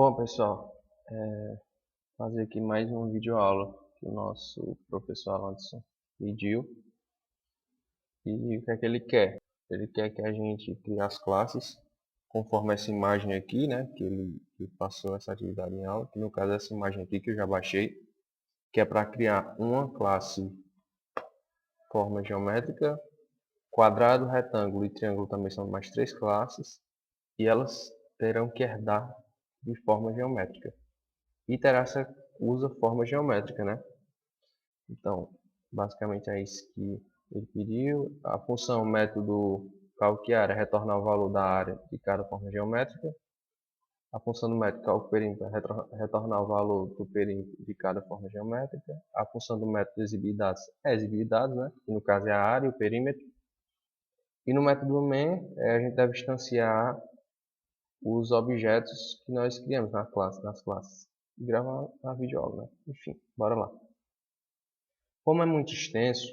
Bom, pessoal, fazer aqui mais uma videoaula que o nosso professor Alanson pediu. E o que é que ele quer? Ele quer que a gente crie as classes conforme essa imagem aqui, né? Que passou essa atividade em aula, que no caso é essa imagem aqui que eu já baixei, que é para criar uma classe forma geométrica, quadrado, retângulo e triângulo também são mais três classes, e elas terão que herdar de forma geométrica. E Terassa usa forma geométrica, né? Então, basicamente é isso que ele pediu. A função método calque-área é retornar o valor da área de cada forma geométrica. A função do método calque-perímetro é retornar o valor do perímetro de cada forma geométrica. A função do método exibir dados é exibir dados, né? Que no caso é a área e o perímetro. E no método main, a gente deve instanciar os objetos que nós criamos nas classes. E gravar a videoaula, né? Enfim, bora lá. Como é muito extenso,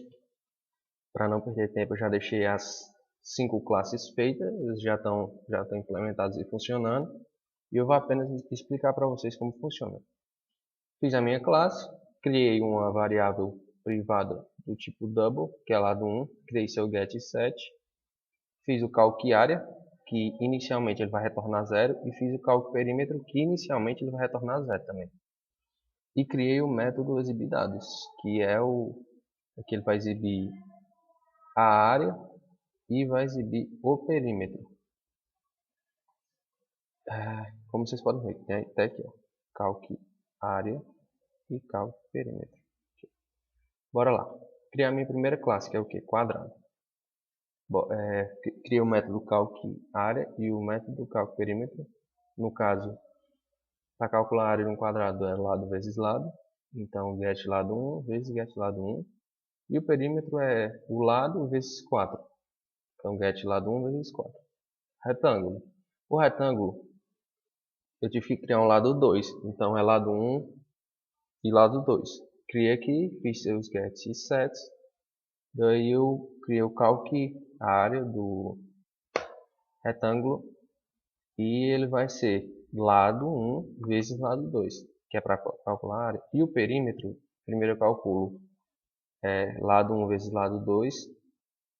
para não perder tempo, eu já deixei as 5 classes feitas, eles já estão implementadas e funcionando, e eu vou apenas explicar para vocês como funciona. Fiz a minha classe, criei uma variável privada do tipo double, que é lado 1, criei seu getSet, fiz o calque-área, que inicialmente ele vai retornar 0, e fiz o calque-perímetro, que inicialmente ele vai retornar 0 também. E criei o método exibir dados, que é o que ele vai exibir a área e vai exibir o perímetro. Como vocês podem ver, tem até aqui, ó, calque área e calque perímetro. Bora lá. Criar minha primeira classe, que é o que? Quadrado. Cria o método calque área e o método calque perímetro. No caso, para calcular a área de um quadrado é lado vezes lado. Então, get lado 1 vezes get lado 1. E o perímetro é o lado vezes 4. Então, get lado 1 vezes 4. Retângulo. O retângulo, eu tive que criar um lado 2. Então, é lado 1 e lado 2. Criei aqui, fiz seus gets e sets. Daí eu criei o calque, a área do retângulo. E ele vai ser lado 1 vezes lado 2, que é para calcular a área. E o perímetro, primeiro eu calculo lado 1 vezes lado 2.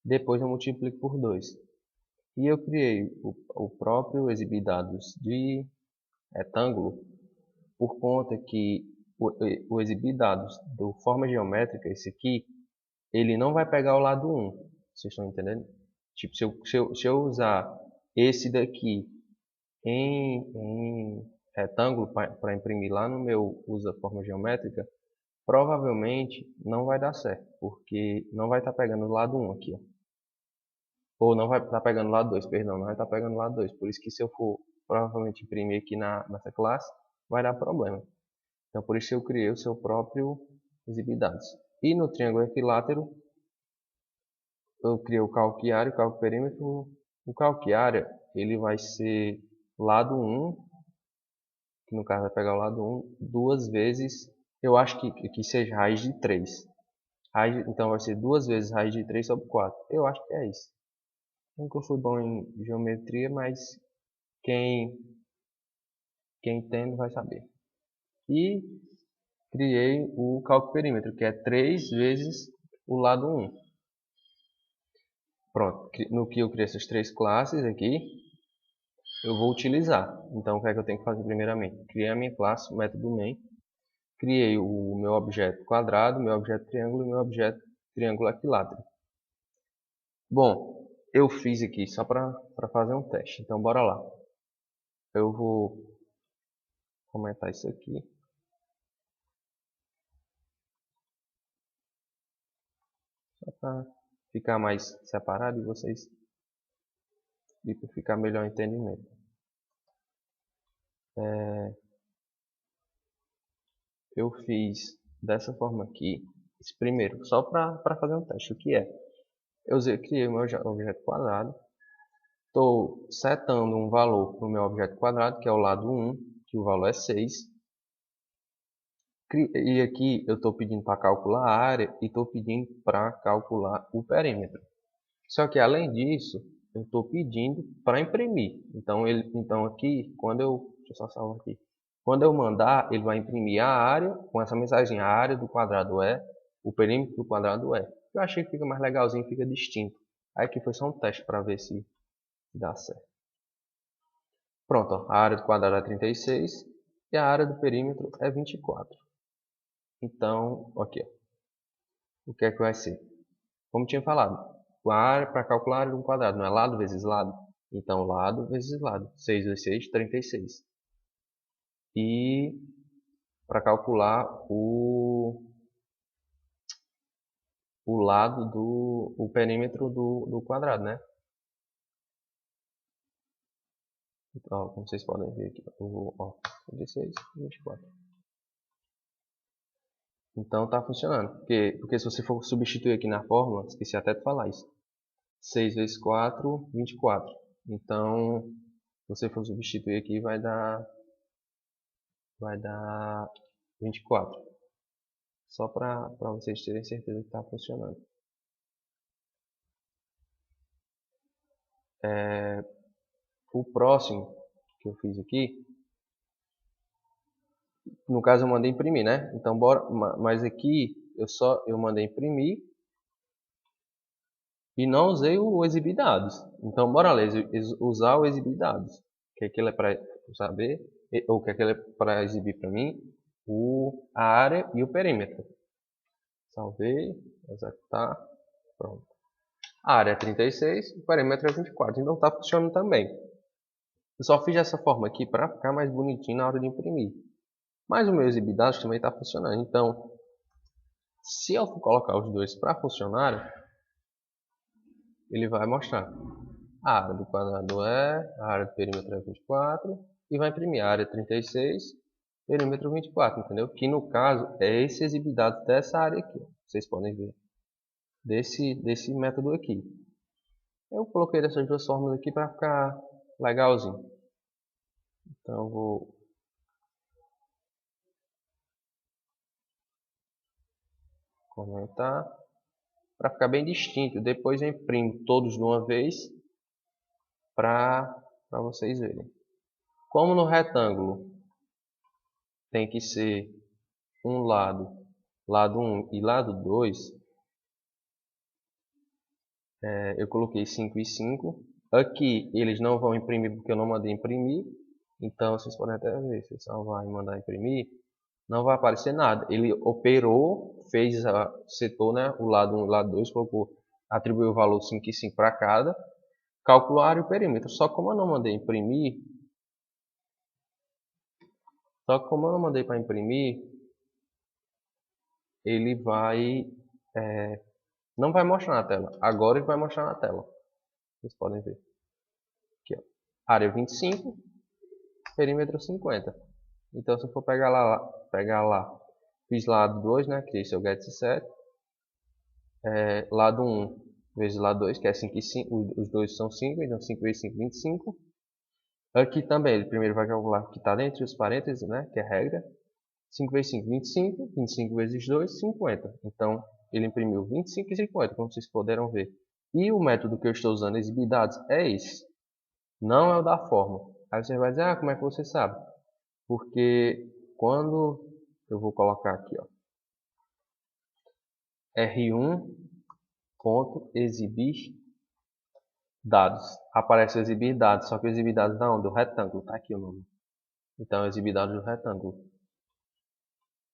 Depois eu multiplico por 2. E eu criei o próprio exibir dados de retângulo por conta que o exibir dados do forma geométrica, esse aqui, ele não vai pegar o lado 1. Vocês estão entendendo? Tipo, se eu usar esse daqui em retângulo para imprimir lá no meu usa forma geométrica, provavelmente não vai dar certo, porque não vai estar pegando o lado 1 aqui, ó. Ou não vai estar pegando o lado 2, perdão, não vai estar pegando o lado 2. Por isso que se eu for provavelmente imprimir aqui nessa classe, vai dar problema. Então, por isso eu criei o seu próprio exibir dados. E no triângulo equilátero, eu criei o calque área e o calque perímetro. O calque área, ele vai ser lado 1, que no caso vai pegar o lado 1, duas vezes, eu acho que seja raiz de 3. Então vai ser duas vezes raiz de 3 sobre 4. Eu acho que é isso. Nunca fui bom em geometria, mas quem, quem entende vai saber. E criei o cálculo perímetro, que é 3 vezes o lado 1. Pronto, no que eu criei essas três classes aqui, eu vou utilizar. Então, o que é que eu tenho que fazer primeiramente? Criei a minha classe, o método main. Criei o meu objeto quadrado, meu objeto triângulo e meu objeto triângulo equilátero. Bom, eu fiz aqui só para fazer um teste. Então, bora lá. Eu vou comentar isso aqui. Só para ficar mais separado e para ficar melhor o entendimento. Eu fiz dessa forma aqui. Primeiro, só para fazer um teste. O que é? Criei o meu objeto quadrado. Estou setando um valor para o meu objeto quadrado, que é o lado 1, que o valor é 6. E aqui eu estou pedindo para calcular a área e estou pedindo para calcular o perímetro. Só que além disso, eu estou pedindo para imprimir. Então aqui, deixa eu só salvar aqui. Quando eu mandar, ele vai imprimir a área com essa mensagem: a área do quadrado é, o perímetro do quadrado é. Eu achei que fica mais legalzinho, fica distinto. Aí aqui foi só um teste para ver se dá certo. Pronto, ó, a área do quadrado é 36 e a área do perímetro é 24. Então, aqui, ó, o que é que vai ser? Como tinha falado, a área para calcular a área de um quadrado não é lado vezes lado? Então, lado vezes lado. 6 vezes 6, 36. E para calcular o lado o perímetro do quadrado, né? Ó, como vocês podem ver aqui, ó, 36 e 24. Então está funcionando. Porque se você for substituir aqui na fórmula, esqueci até de falar isso. 6 vezes 4, 24. Então, se você for substituir aqui, vai dar 24. Só para vocês terem certeza que está funcionando. O próximo que eu fiz aqui, no caso eu mandei imprimir, né? Então bora, mas aqui eu mandei imprimir e não usei o exibir dados. Então bora lá, usar o exibir dados. Que aquilo é para saber, ou que aquilo é para exibir para mim a área e o perímetro. Salvei, executar, pronto. A área é 36, o perímetro é 24, então está funcionando também. Eu só fiz dessa forma aqui para ficar mais bonitinho na hora de imprimir. Mas o meu exibir dados também está funcionando. Então, se eu for colocar os dois para funcionar, ele vai mostrar a área do quadrado a área do perímetro é 24 e vai imprimir a área 36, perímetro 24, entendeu? Que no caso é esse exibir dados dessa área aqui, vocês podem ver, desse método aqui. Eu coloquei dessas duas formas aqui para ficar legalzinho. Então eu vou comentar para ficar bem distinto. Depois eu imprimo todos de uma vez para vocês verem. Como no retângulo tem que ser um lado 1 e lado 2, eu coloquei 5 e 5. Aqui eles não vão imprimir porque eu não mandei imprimir. Então vocês podem até ver, se salvar e mandar imprimir, não vai aparecer nada. Ele operou, fez setor, né, o lado 1 e o lado 2, colocou, atribuiu o valor 5 e 5 para cada, calculou a área e o perímetro. Só que como eu não mandei imprimir, para imprimir, ele não vai mostrar na tela. Agora ele vai mostrar na tela. Vocês podem ver. Aqui, ó. Área 25, perímetro 50. Então se eu for pegar lá, fiz lado 2, né, criei seu get set, lado 1 vezes lado 2, que é 5 e 5, os dois são 5, então 5 vezes 5, 25. Aqui também, ele primeiro vai calcular o que está dentro dos parênteses, né, que é a regra. 5 vezes 5, 25. 25 vezes 2, 50. Então, ele imprimiu 25 e 50, como vocês puderam ver. E o método que eu estou usando, exibir dados, é esse. Não é o da forma. Aí você vai dizer, como é que você sabe? Porque quando eu vou colocar aqui, ó, R1.exibir dados. Aparece exibir dados, só que exibir dados da onde? Do retângulo, tá aqui o nome. Então, exibir dados do retângulo.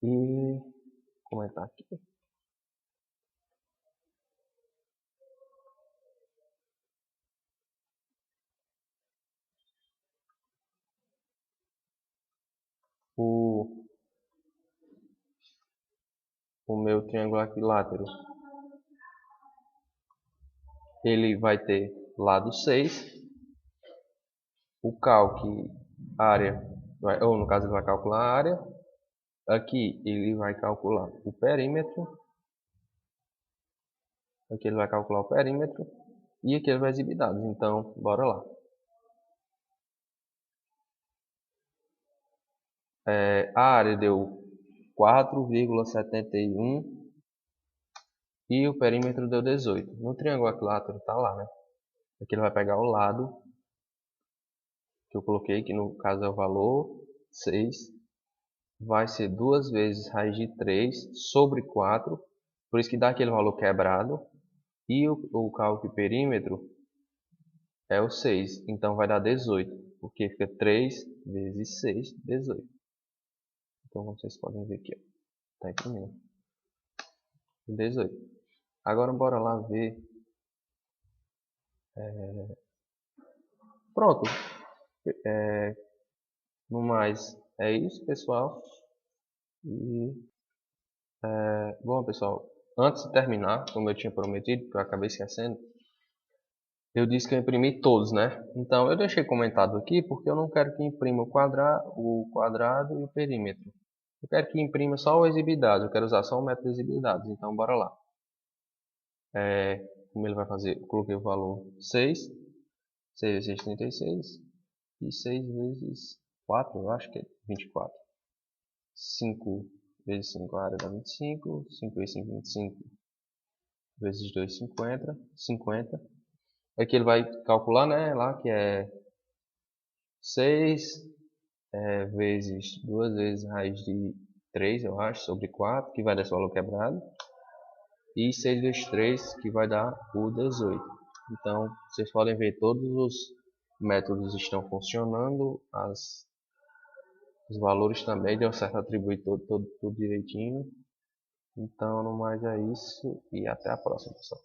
E comentar aqui. O meu triângulo equilátero, ele vai ter lado 6, o área, ou no caso ele vai calcular a área, aqui ele vai calcular o perímetro, aqui ele vai calcular o perímetro, e aqui ele vai exibir dados, então bora lá. A área deu 4,71 e o perímetro deu 18. No triângulo equilátero tá lá, né? Aqui ele vai pegar o lado que eu coloquei, que no caso é o valor 6, vai ser 2 vezes raiz de 3 sobre 4, por isso que dá aquele valor quebrado, e o cálculo de perímetro é o 6, então vai dar 18, porque fica 3 vezes 6, 18. Então vocês podem ver aqui, está aqui mesmo, 18. Agora bora lá ver. Pronto, no mais é isso, pessoal. E bom, pessoal, antes de terminar, como eu tinha prometido, que eu acabei esquecendo, eu disse que eu imprimi todos, né? Então eu deixei comentado aqui porque eu não quero que imprima o quadrado e o perímetro. Eu quero que imprima só o exibidados, eu quero usar só o método exibidados. Então bora lá. Como ele vai fazer? Eu coloquei o valor 6, 6 vezes 36 e 6 vezes 4, eu acho que é 24. 5 vezes 5 a área dá 25, 5 vezes 5, 25 vezes 2, 50. Aqui ele vai calcular, né, lá que é 6 vezes 2 vezes raiz de 3, eu acho, sobre 4, que vai dar esse valor quebrado. E 6 vezes 3, que vai dar o 18. Então, vocês podem ver todos os métodos estão funcionando, os valores também, deu certo atribuir tudo direitinho. Então, no mais é isso e até a próxima, pessoal.